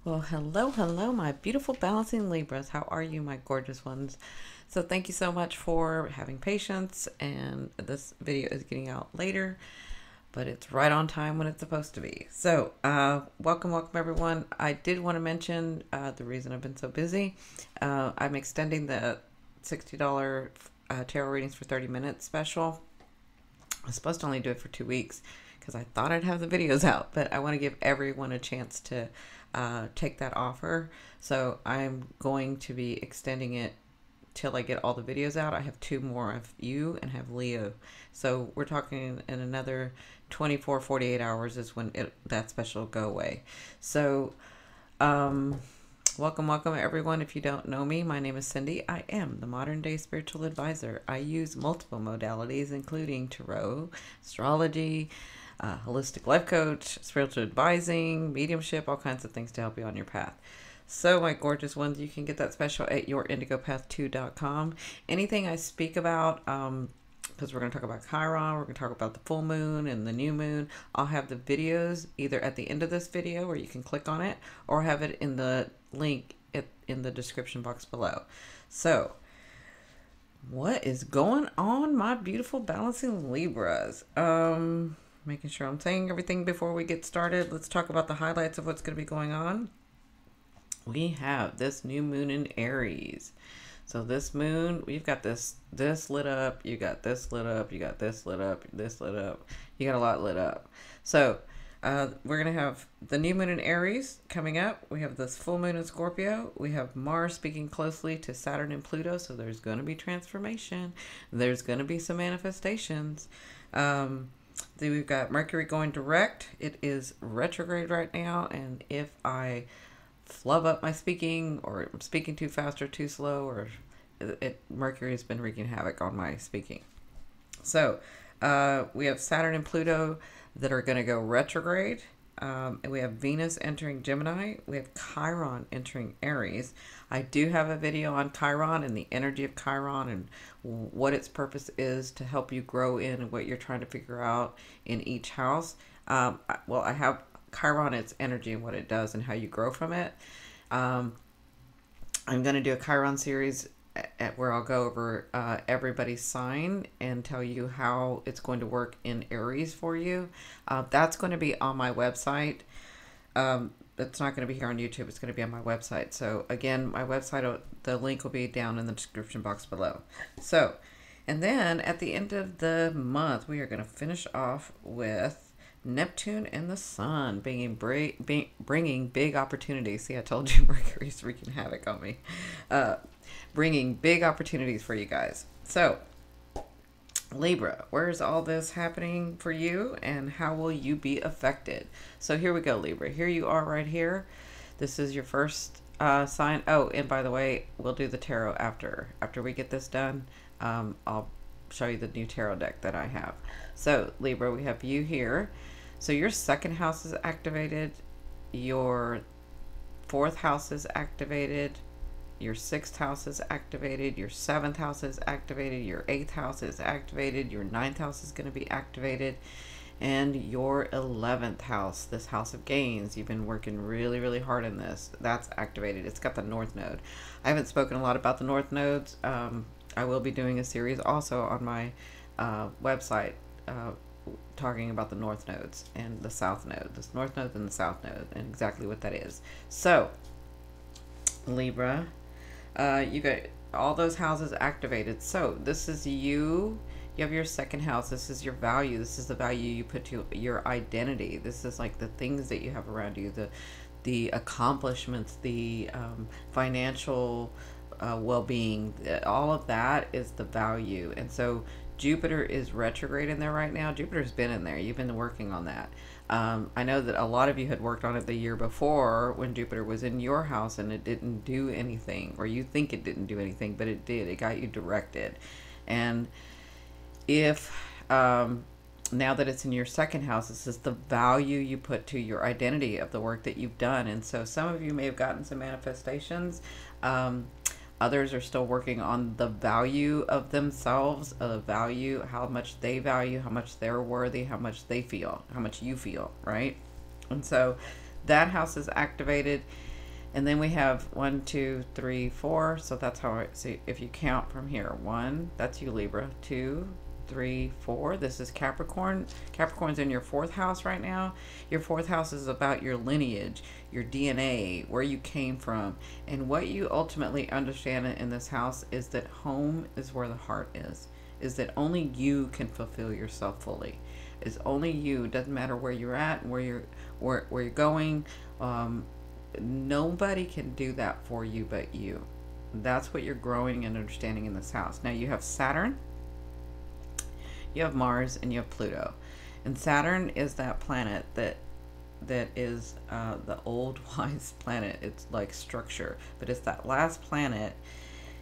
Well, hello, my beautiful balancing Libras. How are you, my gorgeous ones? So, thank you so much for having patience. And this video is getting out later, but it's right on time when it's supposed to be. So, welcome, everyone. I did want to mention the reason I've been so busy. I'm extending the $60 tarot readings for 30 minutes special. I was supposed to only do it for 2 weeks because I thought I'd have the videos out, but I want to give everyone a chance to take that offer. So I'm going to be extending it till I get all the videos out. I have two more of you and have Leo. So we're talking in another 24, 48 hours is when that special will go away. So, welcome everyone. If you don't know me, my name is Cindy. I am the modern day spiritual advisor. I use multiple modalities, including tarot, astrology, holistic life coach, spiritual advising, mediumship, all kinds of things to help you on your path. So, my gorgeous ones, you can get that special at yourindigopath2.com. Anything I speak about, because we're going to talk about Chiron, we're going to talk about the full moon and the new moon. I'll have the videos either at the end of this video where you can click on it, or have it in the link in the description box below. So, what is going on, my beautiful balancing Libras? Making sure I'm saying everything before we get started. Let's talk about the highlights of what's going to be going on. We have this new moon in Aries. So this moon, we've got this lit up, you got this lit up, you got this lit up, this lit up, you got a lot lit up. So we're going to have the new moon in Aries coming up. We have this full moon in Scorpio. We have Mars speaking closely to Saturn and Pluto. So there's going to be transformation. There's going to be some manifestations. Then we've got Mercury going direct. It is retrograde right now. And if I flub up my speaking, or I'm speaking too fast or too slow, or Mercury has been wreaking havoc on my speaking. So we have Saturn and Pluto that are going to go retrograde. And we have Venus entering Gemini. We have Chiron entering Aries. I do have a video on Chiron and the energy of Chiron and what its purpose is to help you grow in and what you're trying to figure out in each house. I have Chiron, its energy and what it does and how you grow from it. I'm going to do a Chiron series where I'll go over everybody's sign and tell you how it's going to work in Aries for you. That's going to be on my website. It's not going to be here on YouTube. It's going to be on my website. So again, my website, the link will be down in the description box below. So, and then at the end of the month, we are going to finish off with Neptune and the Sun bringing big opportunities. See, I told you Mercury's wreaking havoc on me. Bringing big opportunities for you guys. So, Libra, where's all this happening for you and how will you be affected? So here we go, Libra. Here you are right here. This is your first sign. Oh, and by the way, we'll do the tarot after we get this done. I'll show you the new tarot deck that I have. So Libra, we have you here. So your second house is activated, your fourth house is activated, your sixth house is activated, your seventh house is activated, your eighth house is activated, your ninth house is going to be activated, and your 11th house, this house of gains, you've been working really hard in this, that's activated. It's got the north node. I haven't spoken a lot about the north nodes. I will be doing a series also on my website talking about the north nodes and the south node, this north node and the south node, and exactly what that is. So Libra, you got all those houses activated. So this is you have your second house. This is your value. This is the value you put to your identity. This is like the things that you have around you, the accomplishments, the financial well-being, all of that is the value. And so Jupiter is retrograde in there right now. Jupiter's been in there. You've been working on that. I know that a lot of you had worked on it the year before when Jupiter was in your house and it didn't do anything, or you think it didn't do anything, but it did. It got you directed. And if now that it's in your second house, this is the value you put to your identity of the work that you've done. And so some of you may have gotten some manifestations. Others are still working on the value of themselves, the value, how much they value, how much they're worthy, how much they feel, how much you feel, right? And so that house is activated. And then we have 1, 2, 3, 4. So that's how I see. If you count from here, 1, that's you, Libra. 2, 3, 4. This is Capricorn. Capricorn's in your 4th house right now. Your 4th house is about your lineage, your DNA, where you came from. And what you ultimately understand in this house is that home is where the heart is that only you can fulfill yourself fully. It's only you. It doesn't matter where you're at and where you're going. Nobody can do that for you but you. That's what you're growing and understanding in this house. Now you have Saturn, you have Mars, and you have Pluto. And Saturn is that planet that is the old wise planet. It's like structure, but it's that last planet.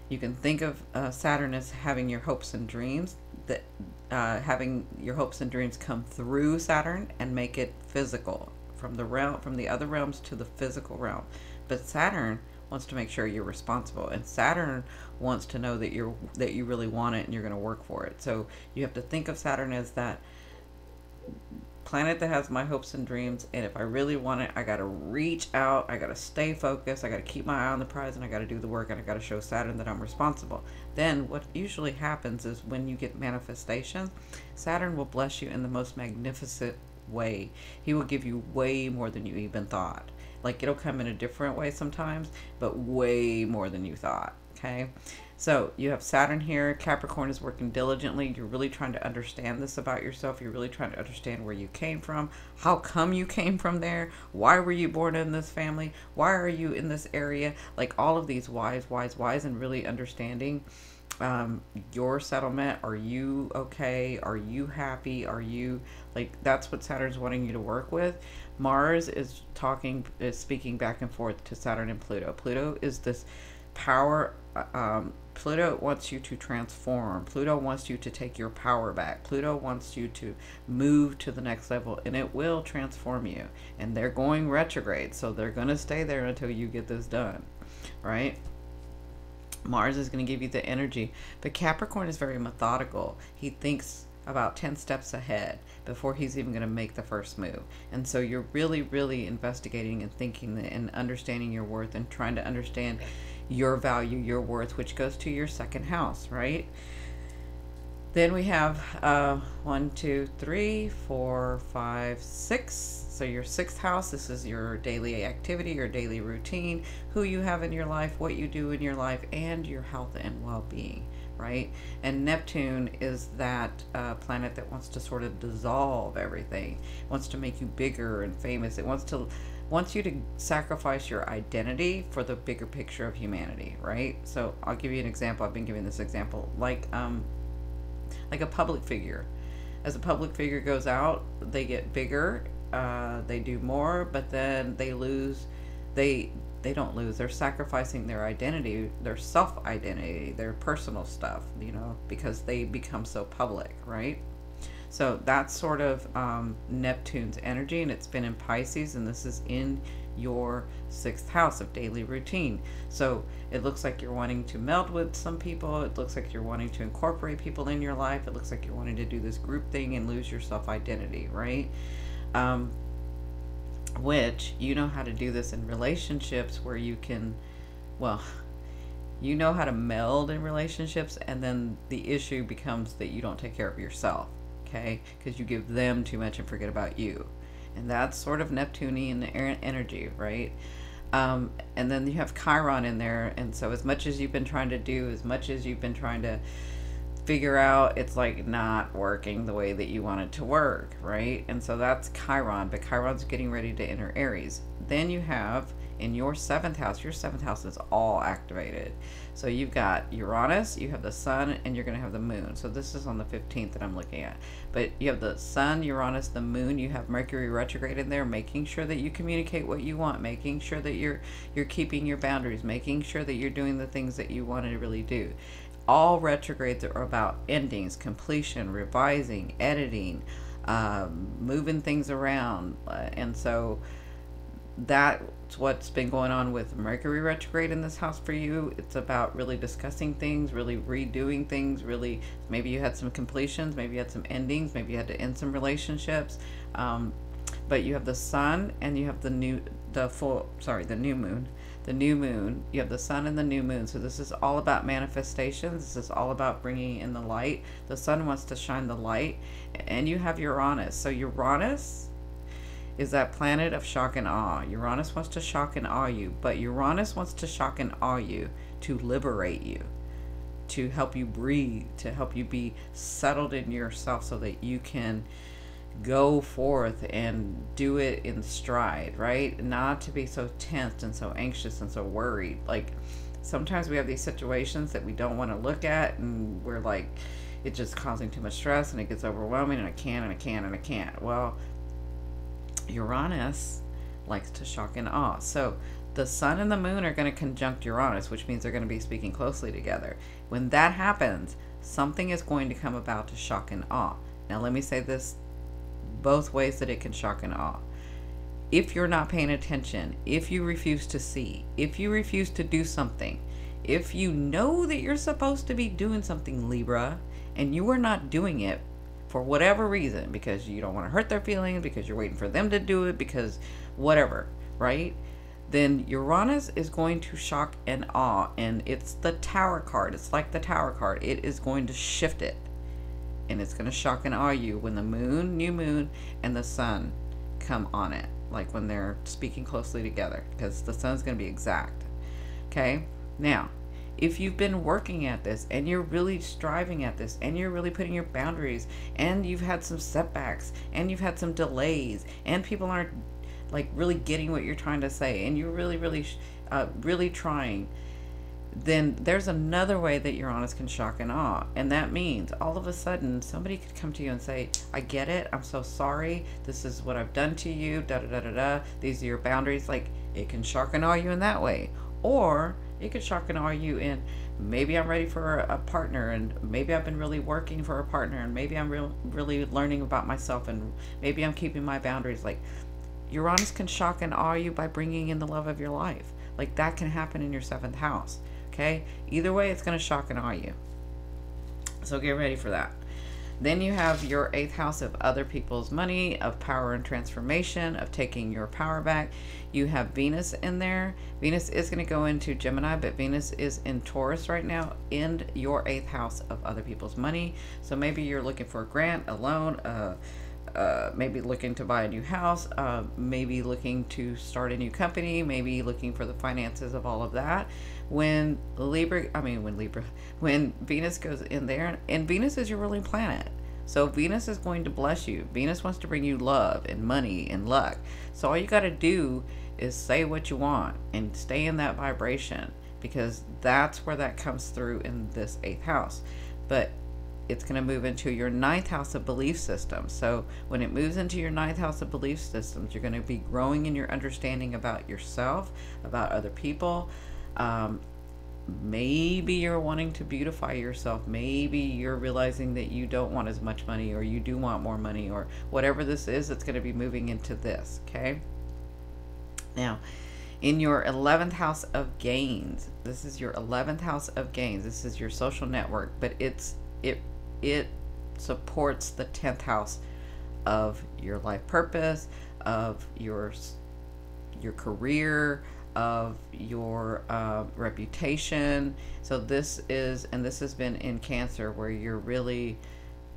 You can think of Saturn as having your hopes and dreams, that having your hopes and dreams come through Saturn and make it physical, from the other realms to the physical realm. But Saturn wants to make sure you're responsible, and Saturn wants to know that you really want it and you're going to work for it. So you have to think of Saturn as that planet that has my hopes and dreams, and if I really want it, I got to reach out, I got to stay focused, I got to keep my eye on the prize, and I got to do the work, and I got to show Saturn that I'm responsible. Then what usually happens is when you get manifestation, Saturn will bless you in the most magnificent way. He will give you way more than you even thought. Like, it'll come in a different way sometimes, but way more than you thought. Okay, so you have Saturn here. Capricorn is working diligently. You're really trying to understand this about yourself. You're really trying to understand where you came from. How come you came from there? Why were you born in this family? Why are you in this area? Like, all of these whys, and really understanding your settlement. Are you okay? Are you happy? Are you, like, that's what Saturn's wanting you to work with. Mars is speaking back and forth to Saturn and Pluto. Pluto is this power. Pluto wants you to transform. Pluto wants you to take your power back. Pluto wants you to move to the next level, and it will transform you. And they're going retrograde, so they're going to stay there until you get this done, right? Mars is going to give you the energy, but Capricorn is very methodical. He thinks about 10 steps ahead before he's even going to make the first move. And so you're really, really investigating and thinking and understanding your worth and trying to understand your value, your worth, which goes to your 2nd house, right? Then we have 1, 2, 3, 4, 5, 6. So your 6th house, this is your daily activity, your daily routine, who you have in your life, what you do in your life, and your health and well-being, right? And Neptune is that planet that wants to sort of dissolve everything. It wants to make you bigger and famous. It wants you to sacrifice your identity for the bigger picture of humanity, right? So I'll give you an example. I've been giving this example, like a public figure. As a public figure goes out, they get bigger, they do more, but then they lose. They don't lose. They're sacrificing their identity, their self-identity, their personal stuff, because they become so public, right? So that's sort of Neptune's energy, and it's been in Pisces, and this is in your 6th house of daily routine. So it looks like you're wanting to meld with some people. It looks like you're wanting to incorporate people in your life. It looks like you're wanting to do this group thing and lose your self-identity, right? Which, you know how to do this in relationships where you can, well, you know how to meld in relationships, and then the issue becomes that you don't take care of yourself, okay? Because you give them too much and forget about you. And that's sort of Neptunian energy, right? And then you have Chiron in there, and so as much as you've been trying to do, as much as you've been trying to figure out, it's like not working the way that you want it to work, right? And so that's Chiron, but Chiron's getting ready to enter Aries. Then you have in your 7th house, your 7th house is all activated. So you've got Uranus, you have the Sun, and you're going to have the Moon. So this is on the 15th that I'm looking at. But you have the Sun, Uranus, the Moon, you have Mercury retrograde in there, making sure that you communicate what you want, making sure that you're keeping your boundaries, making sure that you're doing the things that you want to really do. All retrogrades are about endings, completion, revising, editing, moving things around. And so that's what's been going on with Mercury retrograde in this house for you. It's about really discussing things, really redoing things, really, maybe you had some completions, maybe you had some endings, maybe you had to end some relationships. But you have the Sun, and you have the new moon. the new moon. You have the sun and the new moon. So this is all about manifestations. This is all about bringing in the light. The sun wants to shine the light. And you have Uranus. So Uranus is that planet of shock and awe. Uranus wants to shock and awe you. But Uranus wants to shock and awe you to liberate you, to help you breathe, to help you be settled in yourself so that you can go forth and do it in stride, right? Not to be so tense and so anxious and so worried. Like sometimes we have these situations that we don't want to look at, and we're like, it's just causing too much stress and it gets overwhelming, and I can't. Well, Uranus likes to shock and awe. So the sun and the moon are going to conjunct Uranus, which means they're going to be speaking closely together. When that happens, something is going to come about to shock and awe. Now, let me say this both ways that it can shock and awe. If you're not paying attention, if you refuse to see, if you refuse to do something, if you know that you're supposed to be doing something, Libra, and you are not doing it for whatever reason, because you don't want to hurt their feelings, because you're waiting for them to do it, because whatever, right? Then Uranus is going to shock and awe, and it's the Tower card. It's like the Tower card. It is going to shift it, and it's going to shock and awe you when the moon, new moon, and the sun come on it, like when they're speaking closely together, because the sun's going to be exact. Okay? Now, if you've been working at this, and you're really striving at this, and you're really putting your boundaries, and you've had some setbacks, and you've had some delays, and people aren't like really getting what you're trying to say, and you're really trying, then there's another way that Uranus can shock and awe. And that means all of a sudden somebody could come to you and say, I get it, I'm so sorry, this is what I've done to you, da da da da da, these are your boundaries. Like, it can shock and awe you in that way. Or it could shock and awe you in, maybe I'm ready for a partner, and maybe I've been really working for a partner, and maybe I'm really learning about myself, and maybe I'm keeping my boundaries. Like, Uranus can shock and awe you by bringing in the love of your life. Like, that can happen in your 7th house. Okay? Either way, it's going to shock and awe you. So get ready for that. Then you have your 8th house of other people's money, of power and transformation, of taking your power back. You have Venus in there. Venus is going to go into Gemini, but Venus is in Taurus right now in your 8th house of other people's money. So maybe you're looking for a grant, a loan, maybe looking to buy a new house, maybe looking to start a new company, maybe looking for the finances of all of that. When Venus goes in there, and Venus is your ruling planet. So Venus is going to bless you. Venus wants to bring you love and money and luck. So all you got to do is say what you want and stay in that vibration, because that's where that comes through in this 8th house. But it's going to move into your 9th house of belief systems. So when it moves into your 9th house of belief systems, you're going to be growing in your understanding about yourself, about other people. Maybe you're wanting to beautify yourself. Maybe you're realizing that you don't want as much money, or you do want more money, or whatever this is, it's going to be moving into this. Okay? Now, in your 11th house of gains, this is your 11th house of gains. This is your social network, but it supports the 10th house of your life purpose, of your career, of your reputation. So this has been in Cancer, where you're really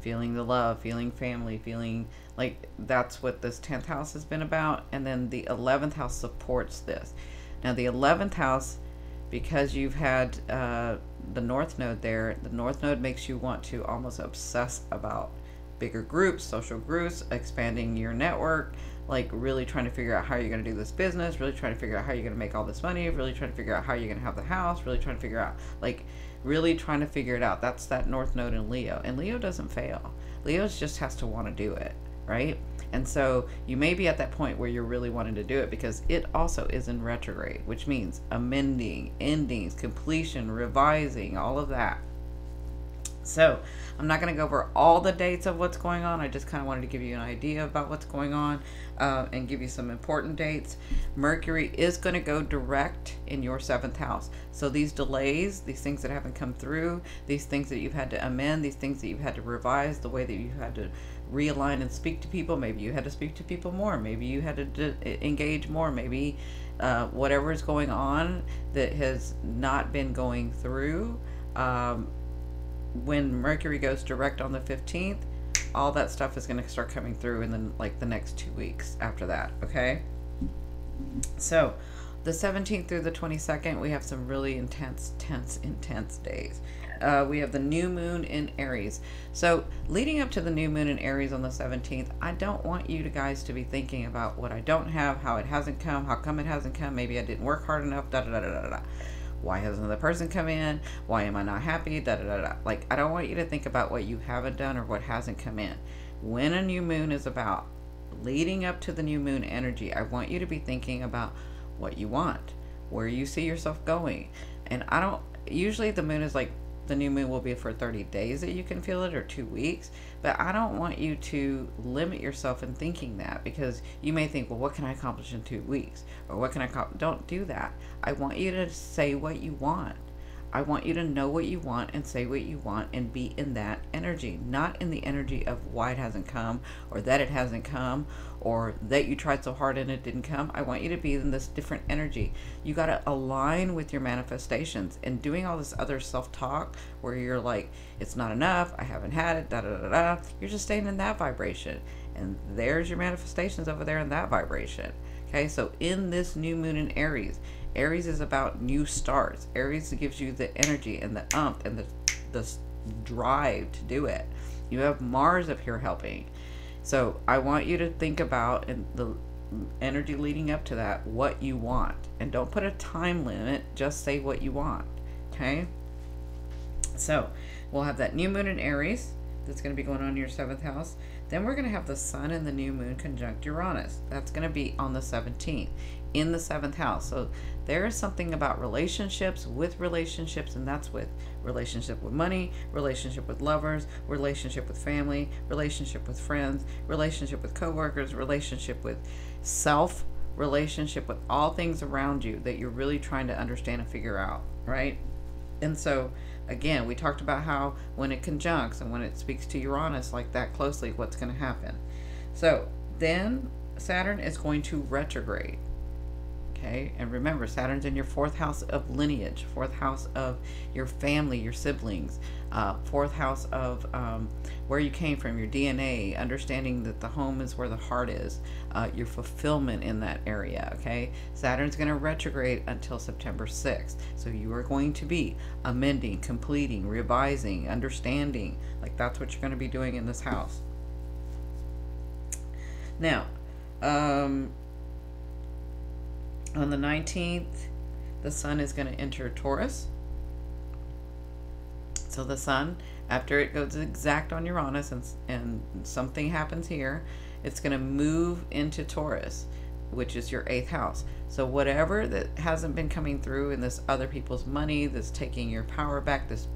feeling the love, feeling family, feeling like that's what this 10th house has been about. And then the 11th house supports this. Now the 11th house, because you've had the North Node there, the North Node makes you want to almost obsess about bigger groups, social groups, expanding your network, like really trying to figure out how you're going to do this business, really trying to figure out how you're going to make all this money, really trying to figure out how you're going to have the house, really trying to figure out, like really trying to figure it out. That's that North Node in Leo. And Leo doesn't fail. Leo just has to want to do it, right? And so you may be at that point where you're really wanting to do it, because it also is in retrograde, which means amending, endings, completion, revising, all of that. So I'm not going to go over all the dates of what's going on. I just kind of wanted to give you an idea about what's going on, and give you some important dates. Mercury is going to go direct in your 7th house. So these delays, these things that haven't come through, these things that you've had to amend, these things that you've had to revise, the way that you had to realign and speak to people. Maybe you had to speak to people more. Maybe you had to engage more. Maybe whatever is going on that has not been going through. When Mercury goes direct on the 15th, all that stuff is going to start coming through in the next 2 weeks after that. Okay. So the 17th through the 22nd, we have some really intense days. We have the new moon in Aries. So leading up to the new moon in Aries on the 17th, I don't want you guys to be thinking about what I don't have, how it hasn't come, how come it hasn't come, maybe I didn't work hard enough, da da da da da. Why hasn't the person come in? Why am I not happy? Da da da da. Like, I don't want you to think about what you haven't done or what hasn't come in. When a new moon is about, leading up to the new moon energy, I want you to be thinking about what you want, where you see yourself going. And I don't, usually the moon is like, the new moon will be for 30 days that you can feel it, or 2 weeks, but I don't want you to limit yourself in thinking that, because you may think, well, what can I accomplish in 2 weeks, or what can I don't do that. I want you to say what you want. I want you to know what you want and say what you want and be in that energy, not in the energy of why it hasn't come, or that it hasn't come, or that you tried so hard and it didn't come. I want you to be in this different energy. You got to align with your manifestations, and doing all this other self-talk where you're like, it's not enough, I haven't had it, da da da da. You're just staying in that vibration. And there's your manifestations over there in that vibration. Okay, so in this new moon in Aries, Aries is about new starts. Aries gives you the energy and the and the drive to do it. You have Mars up here helping. So I want you to think about, in the energy leading up to that, what you want. And don't put a time limit, just say what you want. Okay? So we'll have that new moon in Aries that's going to be going on in your 7th house. Then we're going to have the sun and the new moon conjunct Uranus. That's going to be on the 17th in the 7th house. So there is something about relationships, and that's with relationship with money, relationship with lovers, relationship with family, relationship with friends, relationship with coworkers, relationship with self, relationship with all things around you that you're really trying to understand and figure out, right? And so again, we talked about how when it conjuncts and when it speaks to Uranus like that closely, what's going to happen. So then Saturn is going to retrograde. Okay, and remember, Saturn's in your 4th house of lineage, 4th house of your family, your siblings, 4th house of where you came from, your DNA, understanding that the home is where the heart is, your fulfillment in that area. Okay, Saturn's going to retrograde until September 6th. So you are going to be amending, completing, revising, understanding. Like, that's what you're going to be doing in this house. Now, on the 19th, the sun is going to enter Taurus. So the sun, after it goes exact on Uranus and something happens here, it's going to move into Taurus, which is your 8th house. So whatever that hasn't been coming through in this other people's money, this taking your power back, this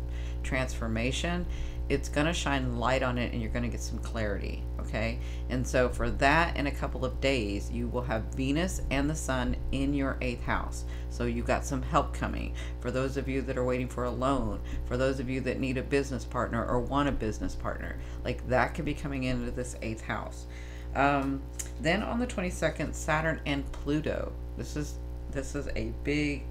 transformation, it's going to shine light on it, and you're going to get some clarity. Okay, and so for that, in a couple of days, you will have Venus and the sun in your 8th house. So you got some help coming. For those of you that are waiting for a loan, for those of you that need a business partner or want a business partner, like that could be coming into this 8th house. Then on the 22nd, Saturn and Pluto. This is a big,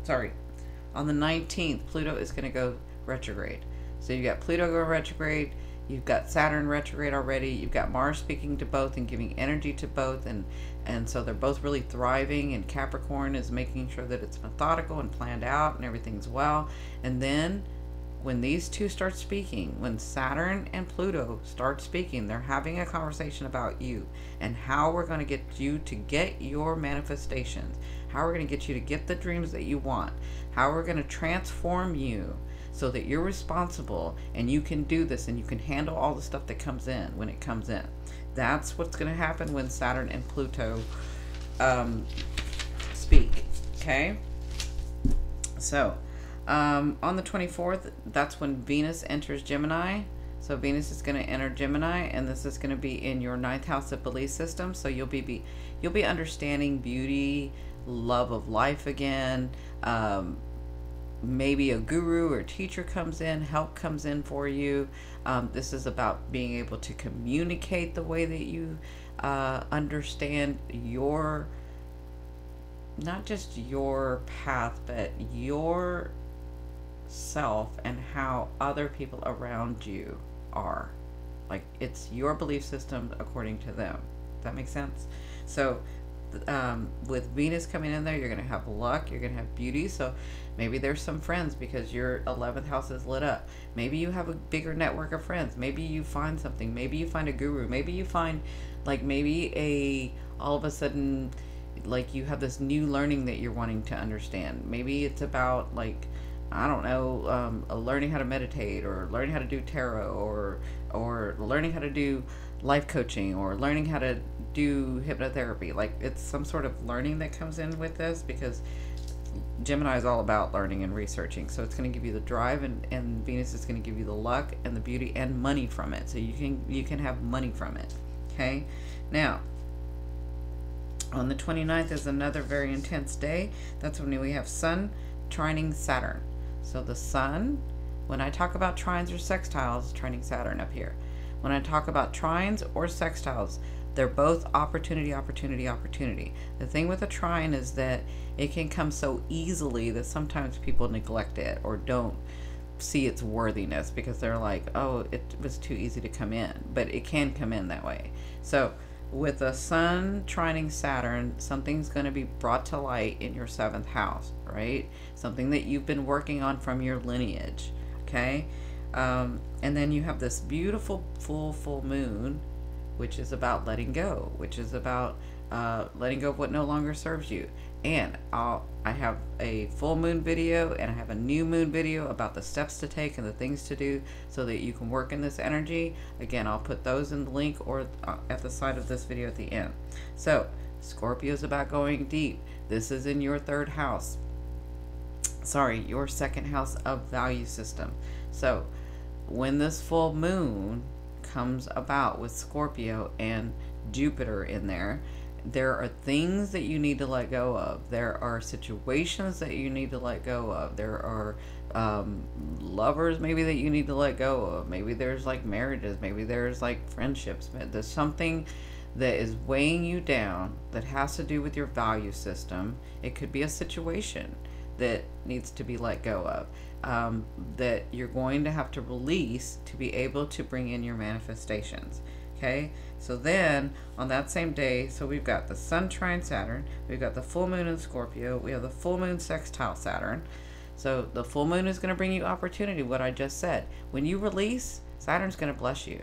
on the 19th, Pluto is going to go retrograde. So you got Pluto going retrograde, you've got Saturn retrograde already, you've got Mars speaking to both and giving energy to both, and so they're both really thriving, and Capricorn is making sure that it's methodical and planned out and everything's well. And then when these two start speaking, when Saturn and Pluto start speaking, they're having a conversation about you and how we're going to get you to get your manifestations, how we're going to get you to get the dreams that you want, how we're going to transform you so that you're responsible and you can do this and you can handle all the stuff that comes in when it comes in. That's what's going to happen when Saturn and Pluto speak. Okay? So, on the 24th, that's when Venus enters Gemini. So Venus is going to enter Gemini, and this is going to be in your 9th house of belief system. So you'll be understanding beauty, love of life again. Maybe a guru or teacher comes in, help comes in for you. This is about being able to communicate the way that you understand your not just your path, but your self and how other people around you are. Like, it's your belief system according to them. Does that make sense? So with Venus coming in there, you're going to have luck, you're going to have beauty. So maybe there's some friends because your 11th house is lit up. Maybe you have a bigger network of friends. Maybe you find something. Maybe you find a guru. Maybe you find, like, maybe all of a sudden, like, you have this new learning that you're wanting to understand. Maybe it's about, like, I don't know, learning how to meditate, or learning how to do tarot, or learning how to do life coaching, or learning how to do hypnotherapy. Like, it's some sort of learning that comes in with this, because Gemini is all about learning and researching. So it's going to give you the drive, and Venus is going to give you the luck and the beauty and money from it. So you can have money from it. Okay. Now, on the 29th is another very intense day. That's when we have Sun trining Saturn. So the Sun, when I talk about trines or sextiles, trining Saturn up here. When I talk about trines or sextiles, they're both opportunity, opportunity, opportunity. The thing with a trine is that it can come so easily that sometimes people neglect it or don't see its worthiness because they're like, oh, it was too easy to come in. But it can come in that way. So with the Sun trining Saturn, something's going to be brought to light in your 7th house, right? Something that you've been working on from your lineage, okay? And then you have this beautiful full moon, which is about letting go, which is about letting go of what no longer serves you. And I have a full moon video and I have a new moon video about the steps to take and the things to do so that you can work in this energy. Again, I'll put those in the link or at the side of this video at the end. So Scorpio is about going deep. This is in your 3rd house. Sorry, your 2nd house of value system. So when this full moon comes about with Scorpio and Jupiter in there, there are things that you need to let go of. There are situations that you need to let go of. There are lovers maybe that you need to let go of. Maybe there's like marriages. Maybe there's like friendships. There's something that is weighing you down that has to do with your value system. It could be a situation that needs to be let go of, that you're going to have to release to be able to bring in your manifestations. Okay, so then on that same day, so we've got the Sun trine Saturn, we've got the full moon in Scorpio, we have the full moon sextile Saturn. So the full moon is going to bring you opportunity, what I just said. When you release, Saturn's going to bless you.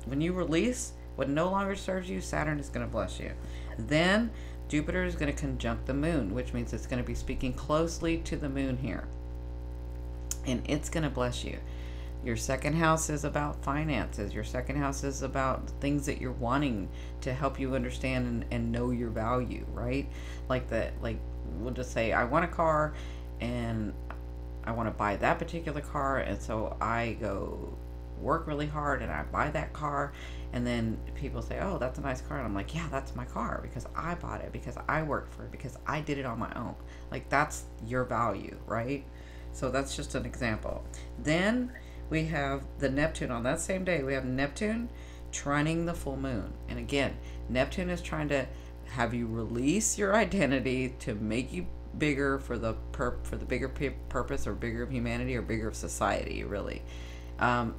When you release what no longer serves you, Saturn is going to bless you. Then Jupiter is going to conjunct the moon, which means it's going to be speaking closely to the moon here. And it's going to bless you. Your 2nd house is about finances. Your 2nd house is about things that you're wanting to help you understand and know your value, right? Like that, like we'll just say, I want a car and I want to buy that particular car. And so I go work really hard and I buy that car. And then people say, oh, that's a nice car. And I'm like, yeah, that's my car because I bought it, because I worked for it, because I did it on my own. Like, that's your value, right? So that's just an example. Then we have the Neptune on that same day. We have Neptune trining the full moon. And again, Neptune is trying to have you release your identity to make you bigger for the bigger purpose, or bigger of humanity, or bigger of society, really. But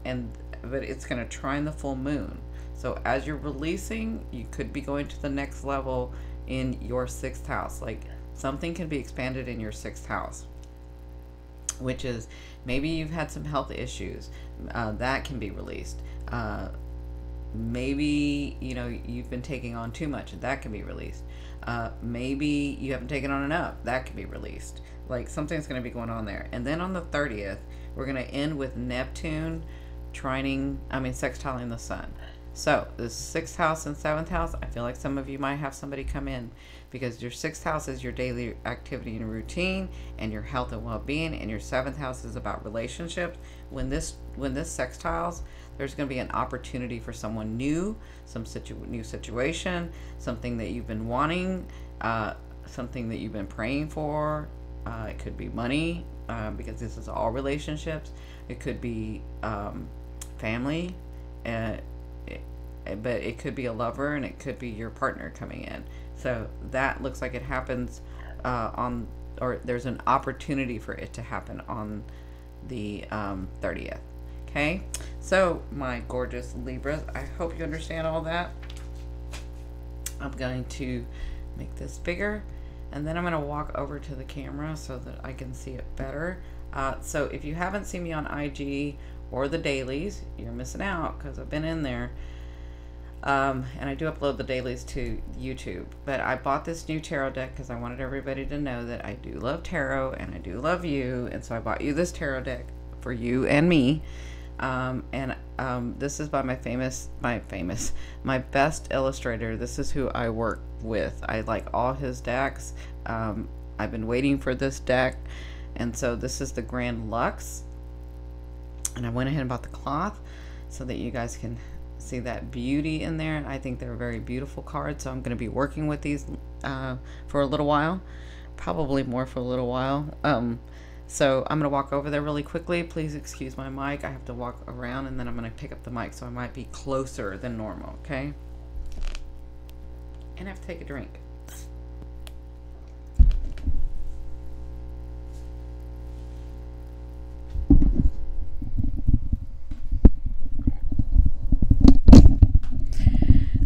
it's going to trine the full moon. So as you're releasing, you could be going to the next level in your 6th house. Like, something can be expanded in your 6th house, which is maybe you've had some health issues, that can be released. Maybe, you know, you've been taking on too much, that can be released. Maybe you haven't taken on enough, that can be released. Like, something's going to be going on there. And then on the 30th, we're going to end with Neptune sextiling the Sun. So the 6th house and 7th house, I feel like some of you might have somebody come in, because your 6th house is your daily activity and routine and your health and well-being, and your 7th house is about relationships. When this sextiles, there's going to be an opportunity for someone new, new situation, something that you've been wanting, something that you've been praying for. It could be money, because this is all relationships. It could be family, but it could be a lover, and it could be your partner coming in. So that looks like it happens on, or there's an opportunity for it to happen on the 30th. Okay, so my gorgeous Libras, I hope you understand all that. I'm going to make this bigger, and then I'm going to walk over to the camera so that I can see it better. So if you haven't seen me on IG or the dailies, you're missing out, because I've been in there. And I do upload the dailies to YouTube. But I bought this new tarot deck because I wanted everybody to know that I do love tarot and I do love you. And so I bought you this tarot deck for you and me. This is by my best illustrator. This is who I work with. I like all his decks. I've been waiting for this deck, and so this is the Grand Luxe, and I went ahead and bought the cloth so that you guys can see that beauty in there. And I think they're very beautiful cards, so I'm going to be working with these for a little while, probably more for a little while. So I'm going to walk over there really quickly. Please excuse my mic. I have to walk around, and then I'm going to pick up the mic, so I might be closer than normal, okay? And I have to take a drink.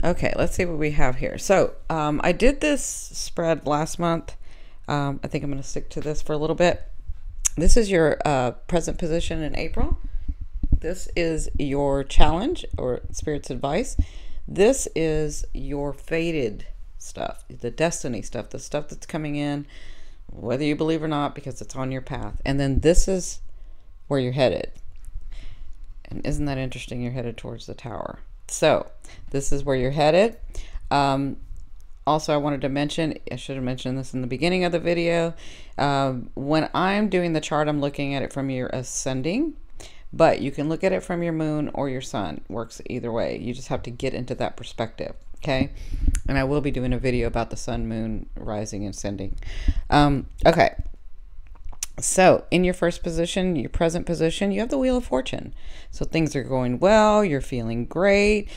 Okay, let's see what we have here. So I did this spread last month. I think I'm going to stick to this for a little bit. This is your present position in April. This is your challenge or Spirit's advice. This is your fated stuff, the destiny stuff, the stuff that's coming in, whether you believe or not, because it's on your path. And then this is where you're headed. And isn't that interesting? You're headed towards the Tower. So this is where you're headed. Also, I wanted to mention, I should have mentioned this in the beginning of the video. When I'm doing the chart, I'm looking at it from your ascending, but you can look at it from your moon or your sun. Works either way. You just have to get into that perspective, okay? And I will be doing a video about the sun, moon, rising, and ascending. Okay. So in your first position, your present position, you have the Wheel of Fortune. So things are going well, you're feeling great,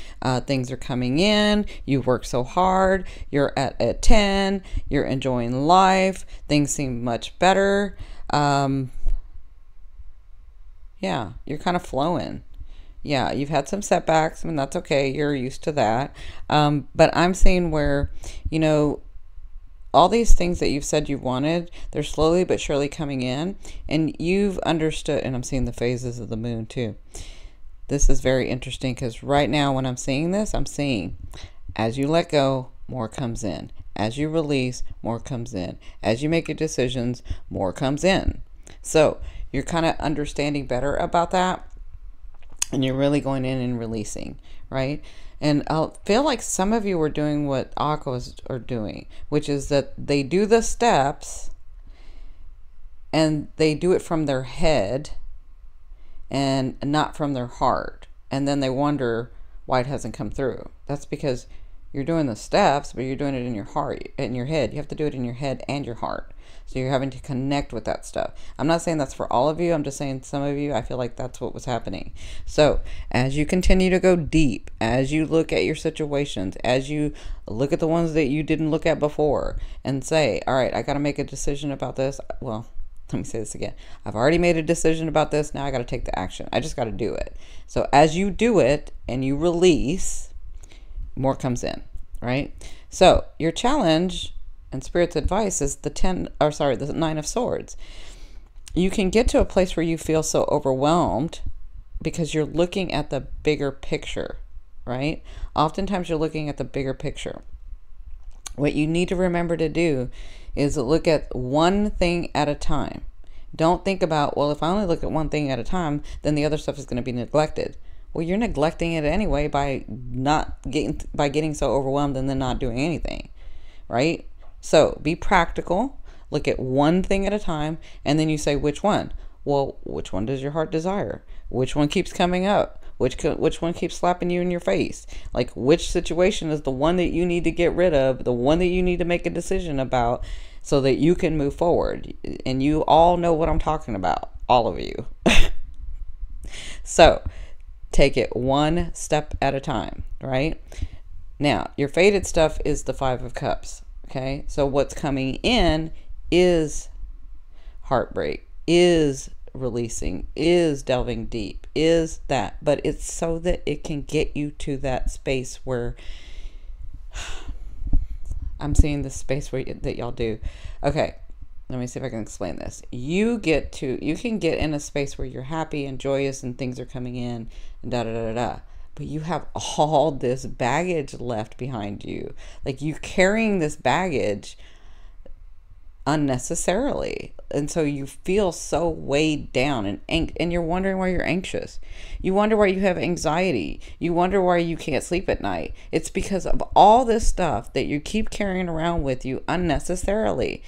things are coming in, you work so hard, you're at a 10, you're enjoying life, things seem much better. Yeah, you're kind of flowing. Yeah, you've had some setbacks, I mean, that's okay, you're used to that. But I'm seeing where, you know, all these things that you've said you wanted, they're slowly but surely coming in, and you've understood, and I'm seeing the phases of the moon too. This is very interesting, because right now when I'm seeing this, I'm seeing as you let go, more comes in. As you release, more comes in. As you make your decisions, more comes in. So you're kind of understanding better about that, and you're really going in and releasing, right? And I feel like some of you are doing what Aquas are doing, which is that they do the steps and they do it from their head and not from their heart. And then they wonder why it hasn't come through. That's because you're doing the steps, but you're doing it in your heart, in your head. You have to do it in your head and your heart. So you're having to connect with that stuff. I'm not saying that's for all of you. I'm just saying some of you, I feel like that's what was happening. So as you continue to go deep, as you look at your situations, as you look at the ones that you didn't look at before and say, all right, I got to make a decision about this. Well, let me say this again. I've already made a decision about this. Now I got to take the action. I just got to do it. So as you do it and you release, more comes in, right? So your challenge and Spirit's advice is the 9 of Swords. You can get to a place where you feel so overwhelmed because you're looking at the bigger picture, right? Oftentimes you're looking at the bigger picture. What you need to remember to do is look at one thing at a time. Don't think about, well, if I only look at one thing at a time, then the other stuff is going to be neglected. Well, you're neglecting it anyway by getting so overwhelmed and then not doing anything, right? So be practical, look at one thing at a time, and then you say, which one? Well, which one does your heart desire? Which one keeps coming up? Which one keeps slapping you in your face? Like, which situation is the one that you need to get rid of, the one that you need to make a decision about so that you can move forward? And you all know what I'm talking about, all of you. So take it one step at a time, right? Now, your fated stuff is the 5 of Cups. Okay, so what's coming in is heartbreak, is releasing, is delving deep, is that. But it's so that it can get you to that space where I'm seeing the space where that y'all do. Okay, let me see if I can explain this. You can get in a space where you're happy and joyous and things are coming in and da da da da. But you have all this baggage left behind you. Like, you carrying this baggage unnecessarily, and so you feel so weighed down and you're wondering why you're anxious. You wonder why you have anxiety. You wonder why you can't sleep at night. It's because of all this stuff that you keep carrying around with you unnecessarily.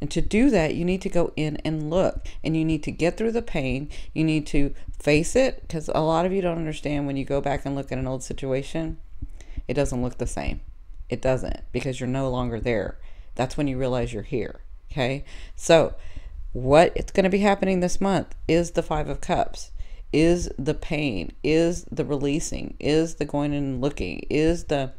And to do that, you need to go in and look, and you need to get through the pain. You need to face it, because a lot of you don't understand when you go back and look at an old situation, it doesn't look the same. It doesn't, because you're no longer there. That's when you realize you're here. Okay, so what it's going to be happening this month is the 5 of Cups, is the pain, is the releasing, is the going and looking, is the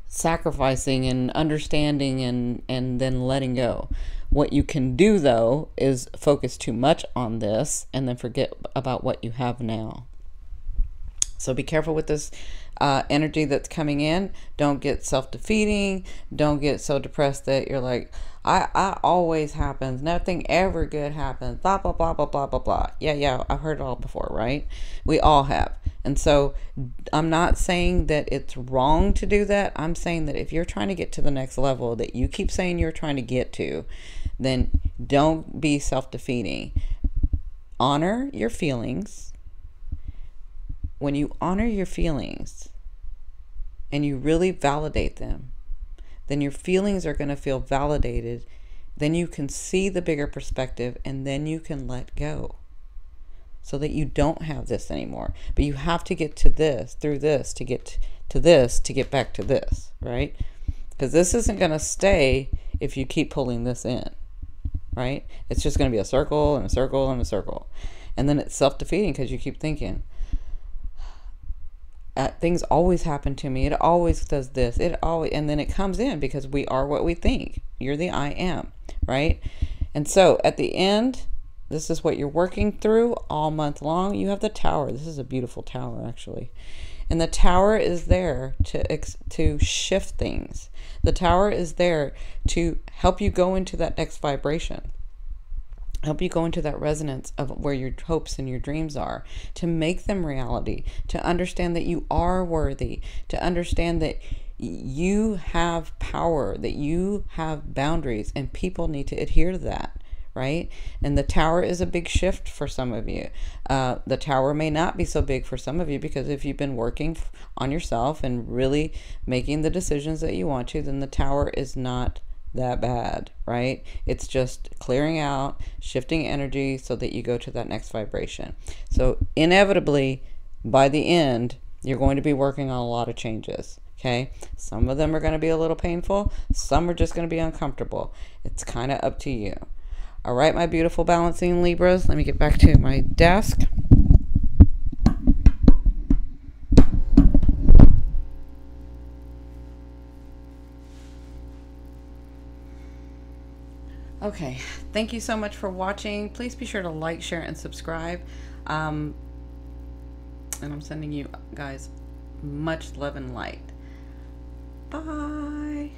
sacrificing and understanding and then letting go. What you can do, though, is focus too much on this and then forget about what you have now. So be careful with this energy that's coming in. Don't get self-defeating. Don't get so depressed that you're like, I always happens. Nothing ever good happens. Blah, blah, blah, blah, blah, blah, blah. Yeah, I've heard it all before, right? We all have. And so I'm not saying that it's wrong to do that. I'm saying that if you're trying to get to the next level that you keep saying you're trying to get to, then don't be self-defeating. Honor your feelings. When you honor your feelings and you really validate them, then your feelings are going to feel validated. Then you can see the bigger perspective, and then you can let go so that you don't have this anymore. But you have to get to this, through this, to get to this, to get back to this, right? Because this isn't going to stay if you keep pulling this in, right? It's just going to be a circle and a circle and a circle. And then it's self-defeating because you keep thinking, things always happen to me. It always does this. And then it comes in because we are what we think. You're the I am, right? And so at the end, this is what you're working through all month long. You have the Tower. This is a beautiful Tower, actually. And the Tower is there to shift things. The Tower is there to help you go into that next vibration. Help you go into that resonance of where your hopes and your dreams are, to make them reality, to understand that you are worthy, to understand that you have power, that you have boundaries, and people need to adhere to that, right? And the Tower is a big shift for some of you. The Tower may not be so big for some of you, because if you've been working on yourself and really making the decisions that you want to, then the Tower is not that bad, right? It's just clearing out, shifting energy so that you go to that next vibration. So inevitably, by the end, you're going to be working on a lot of changes, okay? Some of them are going to be a little painful. Some are just going to be uncomfortable. It's kind of up to you. All right, my beautiful balancing Libras, let me get back to my desk. Okay, thank you so much for watching. Please be sure to like, share, and subscribe. And I'm sending you guys much love and light. Bye.